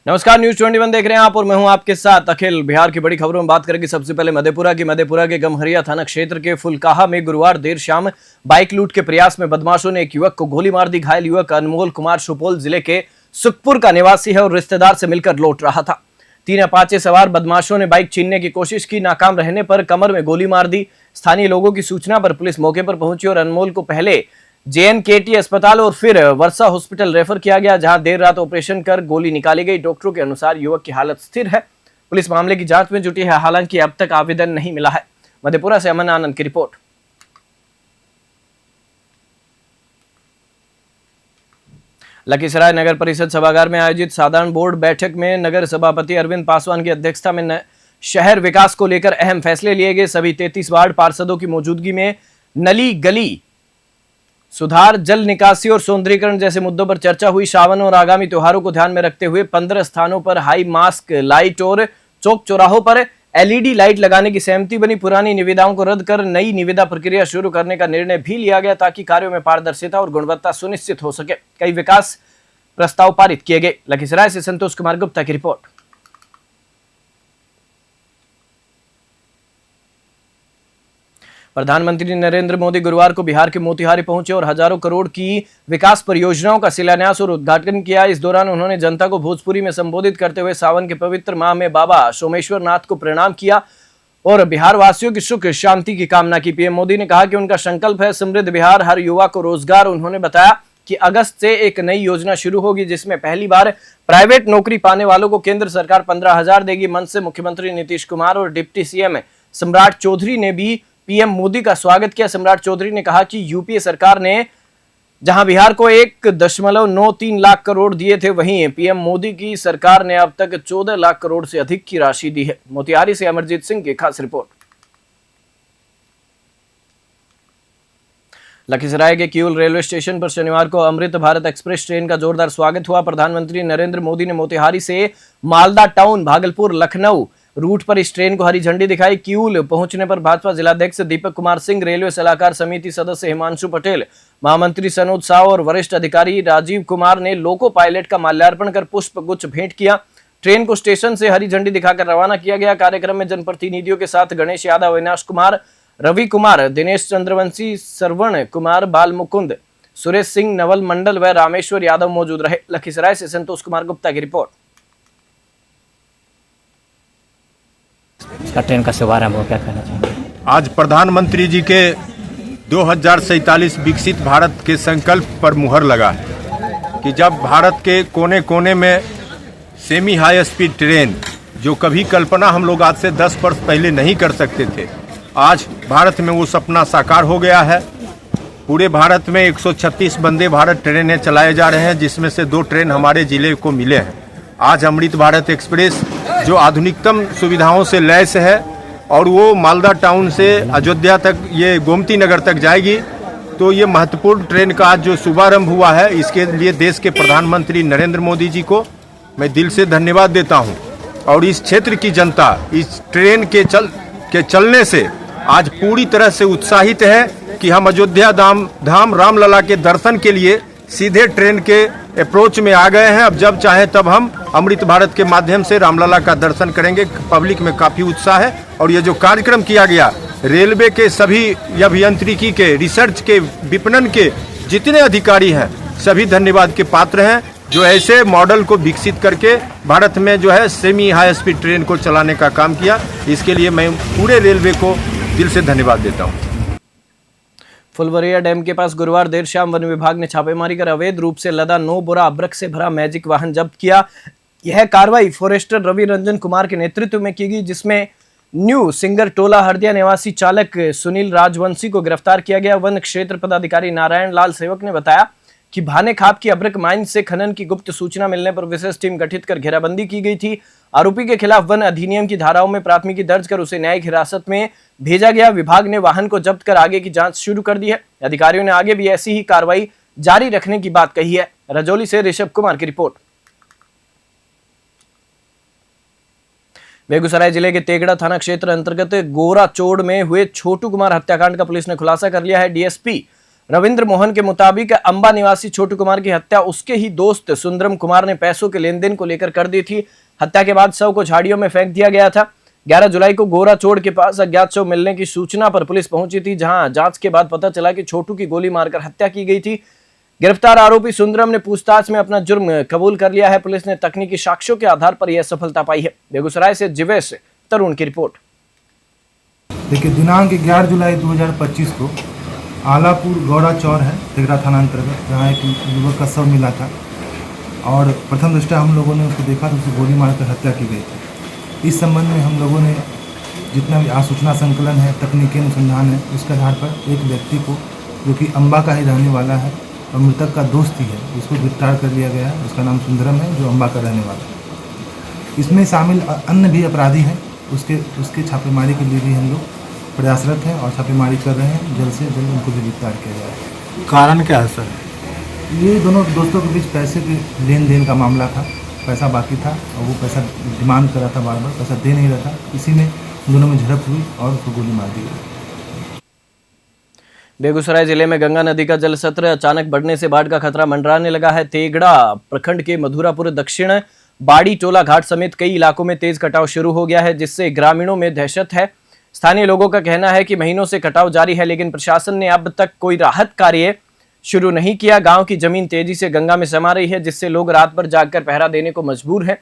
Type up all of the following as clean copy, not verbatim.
नमस्कार, न्यूज 21 देख रहे हैं आप और मैं हूं आपके साथ अखिल। बिहार की बड़ी खबरों में बात करेंगे सबसे पहले मधेपुरा के गमहरिया थाना क्षेत्र के फुलकाहा में गुरुवार देर शाम बाइक लूट के प्रयास में बदमाशों ने एक युवक को गोली मार दी। घायल युवक अनमोल कुमार सुपौल जिले के सुखपुर का निवासी है और रिश्तेदार से मिलकर लौट रहा था। 3 अपाचे सवार बदमाशों ने बाइक छीनने की कोशिश की। नाकाम रहने पर कमर में गोली मार दी। स्थानीय लोगों की सूचना पर पुलिस मौके पर पहुंची और अनमोल को पहले JNKT अस्पताल और फिर वर्षा हॉस्पिटल रेफर किया गया, जहां देर रात ऑपरेशन कर गोली निकाली गई। डॉक्टरों के अनुसार युवक की हालत स्थिर है। पुलिस मामले की जांच में जुटी है, हालांकि अब तक आवेदन नहीं मिला है। मधेपुरा से अमन आनंद की रिपोर्ट। लखीसराय नगर परिषद सभागार में आयोजित साधारण बोर्ड बैठक में नगर सभापति अरविंद पासवान की अध्यक्षता में शहर विकास को लेकर अहम फैसले लिए गए। सभी 33 वार्ड पार्षदों की मौजूदगी में नली गली सुधार, जल निकासी और सौंदर्यीकरण जैसे मुद्दों पर चर्चा हुई। सावन और आगामी त्योहारों को ध्यान में रखते हुए 15 स्थानों पर हाई मास्क लाइट और चौक चौराहों पर LED लाइट लगाने की सहमति बनी। पुरानी निविदाओं को रद्द कर नई निविदा प्रक्रिया शुरू करने का निर्णय भी लिया गया, ताकि कार्यों में पारदर्शिता और गुणवत्ता सुनिश्चित हो सके। कई विकास प्रस्ताव पारित किए गए। लखीसराय से संतोष कुमार गुप्ता की रिपोर्ट। प्रधानमंत्री नरेंद्र मोदी गुरुवार को बिहार के मोतिहारी पहुंचे और हजारों करोड़ की विकास परियोजनाओं का शिलान्यास और उद्घाटन किया। इस दौरान उन्होंने जनता को भोजपुरी में संबोधित करते हुए सावन के पवित्र माह में बाबा सोमेश्वर नाथ को प्रणाम किया और बिहार वासियों की सुख शांति की कामना की। पीएम मोदी ने कहा कि उनका संकल्प है समृद्ध बिहार, हर युवा को रोजगार। उन्होंने बताया कि अगस्त से एक नई योजना शुरू होगी, जिसमें पहली बार प्राइवेट नौकरी पाने वालों को केंद्र सरकार 15,000 देगी। मंच से मुख्यमंत्री नीतीश कुमार और डिप्टी CM सम्राट चौधरी ने भी पीएम मोदी का स्वागत किया। सम्राट चौधरी ने कहा कि यूपीए सरकार ने जहां बिहार को 1.93 लाख करोड़ दिए थे, वहीं पीएम मोदी की सरकार ने अब तक 14 लाख करोड़ से अधिक की राशि दी है। मोतिहारी से अमरजीत सिंह की खास रिपोर्ट। लखीसराय के किऊल रेलवे स्टेशन पर शनिवार को अमृत भारत एक्सप्रेस ट्रेन का जोरदार स्वागत हुआ। प्रधानमंत्री नरेंद्र मोदी ने मोतिहारी से मालदा टाउन, भागलपुर, लखनऊ रूट पर इस ट्रेन को हरी झंडी दिखाई। किऊल पहुंचने पर भाजपा जिलाध्यक्ष दीपक कुमार सिंह, रेलवे सलाहकार समिति सदस्य हिमांशु पटेल, महामंत्री सनोज साव और वरिष्ठ अधिकारी राजीव कुमार ने लोको पायलट का माल्यार्पण कर पुष्प गुच्छ भेंट किया। ट्रेन को स्टेशन से हरी झंडी दिखाकर रवाना किया गया। कार्यक्रम में जनप्रतिनिधियों के साथ गणेश यादव, अविनाश कुमार, रवि कुमार, दिनेश चंद्रवंशी, श्रवण कुमार, बाल मुकुंद, सुरेश सिंह, नवल मंडल व रामेश्वर यादव मौजूद रहे। लखीसराय से संतोष कुमार गुप्ता की रिपोर्ट। इसका ट्रेन का शुभारंभ हो, क्या कहना चाहिए? आज प्रधानमंत्री जी के 2047 विकसित भारत के संकल्प पर मुहर लगा है कि जब भारत के कोने कोने में सेमी हाई स्पीड ट्रेन, जो कभी कल्पना हम लोग आज से 10 वर्ष पहले नहीं कर सकते थे, आज भारत में वो सपना साकार हो गया है। पूरे भारत में 136 वंदे भारत ट्रेनें चलाए जा रहे हैं, जिसमें से 2 ट्रेन हमारे जिले को मिले हैं। आज अमृत भारत एक्सप्रेस जो आधुनिकतम सुविधाओं से लैस है और वो मालदा टाउन से अयोध्या तक, ये गोमती नगर तक जाएगी। तो ये महत्वपूर्ण ट्रेन का आज जो शुभारंभ हुआ है, इसके लिए देश के प्रधानमंत्री नरेंद्र मोदी जी को मैं दिल से धन्यवाद देता हूं। और इस क्षेत्र की जनता इस ट्रेन के चलने से आज पूरी तरह से उत्साहित है कि हम अयोध्या धाम रामलला के दर्शन के लिए सीधे ट्रेन के अप्रोच में आ गए हैं। अब जब चाहे तब हम अमृत भारत के माध्यम से रामलला का दर्शन करेंगे। पब्लिक में काफ़ी उत्साह है और ये जो कार्यक्रम किया गया, रेलवे के सभी अभियांत्रिकी के, रिसर्च के, विपणन के जितने अधिकारी हैं, सभी धन्यवाद के पात्र हैं, जो ऐसे मॉडल को विकसित करके भारत में जो है सेमी हाई स्पीड ट्रेन को चलाने का काम किया। इसके लिए मैं पूरे रेलवे को दिल से धन्यवाद देता हूँ। फुलवरिया डैम के पास गुरुवार देर शाम वन विभाग ने छापेमारी कर अवैध रूप से लदा 9 बोरा अब्रक से भरा मैजिक वाहन जब्त किया। यह कार्रवाई फॉरेस्टर रवि रंजन कुमार के नेतृत्व में की गई, जिसमें न्यू सिंगर टोला हरदिया निवासी चालक सुनील राजवंशी को गिरफ्तार किया गया। वन क्षेत्र पदाधिकारी नारायण लाल सेवक ने बताया कि भाने खाप की अब्रक माइन से खनन की गुप्त सूचना मिलने पर विशेष टीम गठित कर घेराबंदी की गई थी। आरोपी के खिलाफ वन अधिनियम की धाराओं में प्राथमिकी दर्ज कर उसे न्यायिक हिरासत में भेजा गया। विभाग ने वाहन को जब्त कर आगे की जांच शुरू कर दी है। अधिकारियों ने आगे भी ऐसी ही कार्रवाई जारी रखने की बात कही है। रजौली से ऋषभ कुमार की रिपोर्ट। बेगूसराय जिले के तेगड़ा थाना क्षेत्र अंतर्गत गोरा चोड़ में हुए छोटू कुमार हत्याकांड का पुलिस ने खुलासा कर लिया है। डीएसपी रविंद्र मोहन के मुताबिक अंबा निवासी छोटू कुमार की हत्या उसके ही दोस्त सुंदरम कुमार ने पैसों के लेन देन को लेकर कर दी थी। हत्या के बाद शव को झाड़ियों में फेंक दिया गया था। 11 जुलाई को गोरा चोड़ के पास अज्ञात शव मिलने की सूचना पर पुलिस पहुंची थी, जहां जांच के बाद पता चला कि छोटू की गोली मारकर हत्या की गई थी। गिरफ्तार आरोपी सुंदरम ने पूछताछ में अपना जुर्म कबूल कर लिया है। पुलिस ने तकनीकी साक्ष्यों के आधार पर यह सफलता पाई है। बेगूसराय से जीवेश तरुण की रिपोर्ट। देखिए, दिनांक 11 जुलाई 2025 को आलापुर गौरा चौर है, तेगरा थाना अंतर्गत, जहाँ एक युवक का शव मिला था और प्रथम दृष्टया हम लोगों ने उसको देखा तो उसे गोली मारकर हत्या की गई थी। इस संबंध में हम लोगों ने जितना भी आसूचना संकलन है, तकनीकी अनुसंधान है, उसके आधार पर एक व्यक्ति को जो कि अंबा का ही रहने वाला है और मृतक का दोस्त ही है, उसको गिरफ्तार कर लिया गया है। उसका नाम सुंदरम है, जो अंबा का रहने वाला है। इसमें शामिल अन्य भी अपराधी हैं, उसके छापेमारी के लिए भी हम लोग प्रयासरत हैं और छापेमारी कर रहे हैं। जल्द से जल्द उनको भी गिरफ्तार किया जाएगा। कारण क्या है सर? ये दोनों दोस्तों के बीच पैसे के लेन देन का मामला था। पैसा बाकी था और वो पैसा डिमांड कर रहा था, बार बार पैसा दे नहीं रहा था। इसी में दोनों में झड़प हुई और उसको गोली मार दी गई। बेगूसराय जिले में गंगा नदी का जल स्तर अचानक बढ़ने से बाढ़ का खतरा मंडराने लगा है। तेगड़ा प्रखंड के मधुरापुर दक्षिण बाड़ी टोला घाट समेत कई इलाकों में तेज कटाव शुरू हो गया है, जिससे ग्रामीणों में दहशत है। स्थानीय लोगों का कहना है कि महीनों से कटाव जारी है, लेकिन प्रशासन ने अब तक कोई राहत कार्य शुरू नहीं किया। गांव की जमीन तेजी से गंगा में समा रही है, जिससे लोग रात भर जागकर पहरा देने को मजबूर हैं।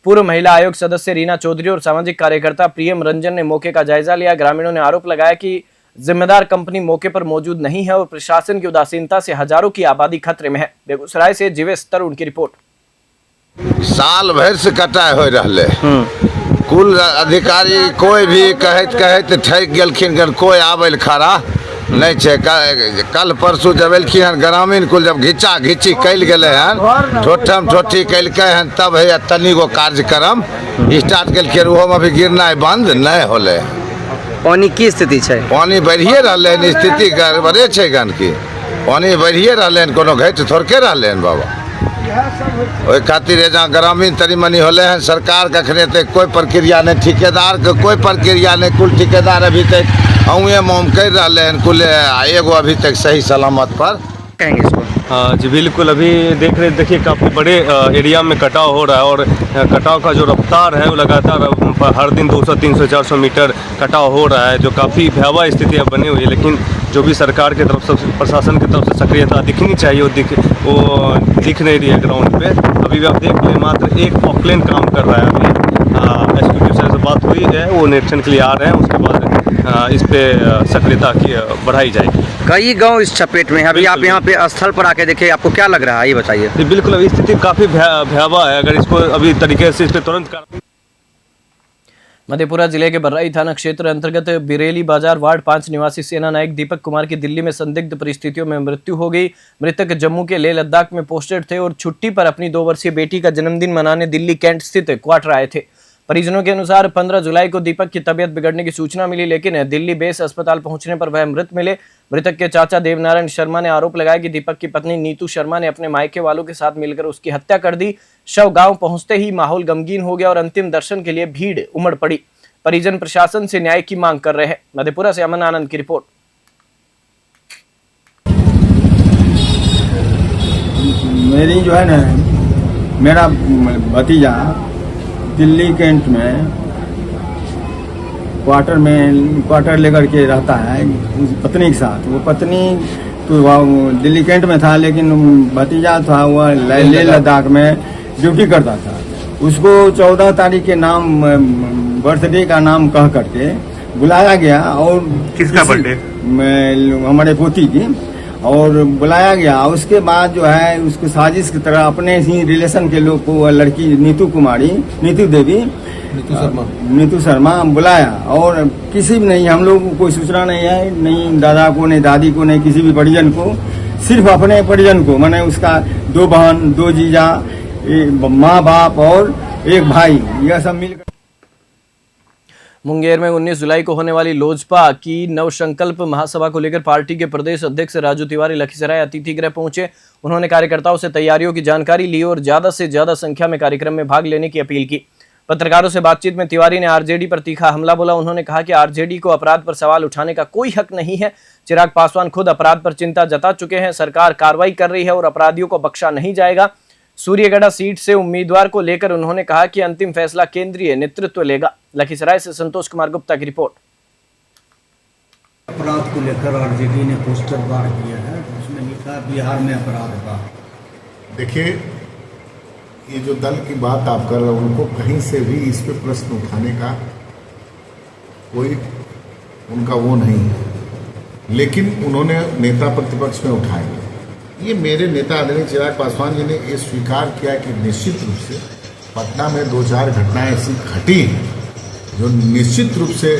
पूर्व महिला आयोग सदस्य रीना चौधरी और सामाजिक कार्यकर्ता प्रियम रंजन ने मौके का जायजा लिया। ग्रामीणों ने आरोप लगाया कि जिम्मेदार कंपनी मौके पर मौजूद नहीं है और प्रशासन की उदासीनता से हजारों की आबादी खतरे में है। बेगूसराय से जीवेश तरुण की रिपोर्ट। साल भर से कटाई हो रहा है। कुल अधिकारी कोई भी कहत ठक गेलखिन, कोई आबे खड़ा नहीं छे। कल परसू जब एलखिन हन ग्रामीण कुल जब घिचा घिची कैल गेले हन, ठोठम ठोठी कैलके हन, तब है तनी गो कार्यक्रम स्टार्ट केलखिन। ओहो में भी गिरनाइ बंद नहीं होले। पानी की स्थिति है? पानी बढ़िए रहले, स्थिति गड़बड़े छे गन की। पानी बढ़िए रहले, कोनो घट थोड़के रहले बाबा। ओहि खातिर जहाँ ग्रामीण तनी मनी होले हैं, सरकार कखने तक कोई प्रक्रिया नहीं, ठेकेदार के कोई प्रक्रिया नहीं। कुल ठेकेदार अभी तक अहुए मोम कर रहे हैं, कुल एगो अभी तक सही सलामत पर कहेंगे इसको। हाँ जी बिल्कुल, अभी देखिए काफ़ी बड़े एरिया में कटाव हो रहा है और कटाव का जो रफ्तार है वो लगातार हर दिन 200, 300, 400 मीटर कटाव हो रहा है, जो काफ़ी भयावह स्थिति अब बनी हुई है। लेकिन जो भी सरकार की तरफ से, प्रशासन की तरफ से सक्रियता दिखनी चाहिए वो दिख नहीं रही है ग्राउंड पे। अभी आप देख लें, मात्र एक पॉकलेन काम कर रहा है। अभी एसपी साहब से बात हुई है, वो निरीक्षण के लिए आ रहे हैं, उसके बाद इस पे सक्रियता की बढ़ाई जाएगी। कई गांव इस चपेट में है। अभी आप यहाँ पे स्थल पर आके देखिए, आपको क्या लग रहा है ये बताइए। बिल्कुल, अभी स्थिति काफ़ी भयावह है। अगर इसको अभी तरीके से इस पर तुरंत मधेपुरा जिले के बर्राई थाना क्षेत्र अंतर्गत बिरेली बाजार वार्ड 5 निवासी सेना नायक दीपक कुमार की दिल्ली में संदिग्ध परिस्थितियों में मृत्यु हो गई। मृतक जम्मू के लेह लद्दाख में पोस्टेड थे और छुट्टी पर अपनी 2 वर्षीय बेटी का जन्मदिन मनाने दिल्ली कैंट स्थित क्वार्टर आए थे। परिजनों के अनुसार 15 जुलाई को दीपक की तबीयत बिगड़ने की सूचना मिली, लेकिन दिल्ली बेस अस्पताल पहुंचने पर वह मृत मिले। मृतक के चाचा देवनारायण शर्मा ने आरोप लगाया कि दीपक की पत्नी नीतू शर्मा ने अपने मायके वालों के साथ मिलकर उसकी हत्या कर दी। शव गांव पहुंचते ही माहौल गमगीन हो गया और अंतिम दर्शन के लिए भीड़ उमड़ पड़ी। परिजन प्रशासन से न्याय की मांग कर रहे हैं। मधेपुरा से अमन आनंद की रिपोर्ट। मेरी जो है ना, मेरा भतीजा दिल्ली कैंट में क्वार्टर लेकर के रहता है पत्नी के साथ। वो पत्नी तो दिल्ली कैंट में था, लेकिन भतीजा था वह लेह लद्दाख में ड्यूटी करता था। उसको 14 तारीख के नाम बर्थडे का नाम कह करके बुलाया गया। और किसका बर्थडे? हमारे पोती की। और बुलाया गया। उसके बाद जो है उसको साजिश की तरह अपने ही रिलेशन के लोग को, लड़की नीतू शर्मा बुलाया। और किसी भी नहीं, हम लोग को कोई सूचना नहीं है, नहीं दादा को, नहीं दादी को, नहीं किसी भी परिजन को। सिर्फ अपने परिजन को, माने उसका 2 बहन, 2 जीजा, माँ बाप और 1 भाई, यह सब मिलकर। मुंगेर में 19 जुलाई को होने वाली लोजपा की नवसंकल्प महासभा को लेकर पार्टी के प्रदेश अध्यक्ष राजू तिवारी लखीसराय अतिथि गृह पहुंचे। उन्होंने कार्यकर्ताओं से तैयारियों की जानकारी ली और ज्यादा से ज्यादा संख्या में कार्यक्रम में भाग लेने की अपील की। पत्रकारों से बातचीत में तिवारी ने आरजेडी पर तीखा हमला बोला। उन्होंने कहा कि आरजेडी को अपराध पर सवाल उठाने का कोई हक नहीं है। चिराग पासवान खुद अपराध पर चिंता जता चुके हैं। सरकार कार्रवाई कर रही है और अपराधियों को बख्शा नहीं जाएगा। सूर्यगढ़ सीट से उम्मीदवार को लेकर उन्होंने कहा कि अंतिम फैसला केंद्रीय नेतृत्व लेगा। लखीसराय से संतोष कुमार गुप्ता की रिपोर्ट। अपराध को लेकर आरजेडी ने पोस्टर बार किया है, उसमें लिखा बिहार में अपराध का। देखिए, ये जो दल की बात आप कर रहे हो, उनको कहीं से भी इस पे प्रश्न उठाने का कोई उनका वो नहीं है, लेकिन उन्होंने नेता प्रतिपक्ष में उठाए। ये मेरे नेता आदरणीय चिराग पासवान जी ने ये स्वीकार किया कि निश्चित रूप से पटना में 2-4 घटनाएं ऐसी घटी हैं जो निश्चित रूप से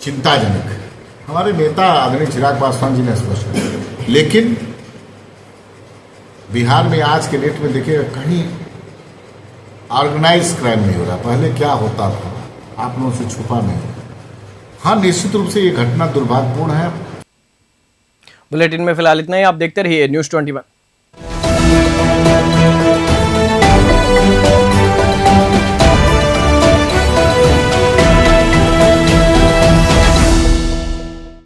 चिंताजनक है। हमारे नेता आदरणीय चिराग पासवान जी ने स्पष्ट किया, लेकिन बिहार में आज के डेट में देखिएगा कहीं ऑर्गेनाइज क्राइम नहीं हो रहा। पहले क्या होता था, आप लोगों से छुपा नहीं। हाँ, निश्चित रूप से ये घटना दुर्भाग्यपूर्ण है। बुलेटिन में फिलहाल इतना ही। आप देखते रहिए न्यूज़ 21।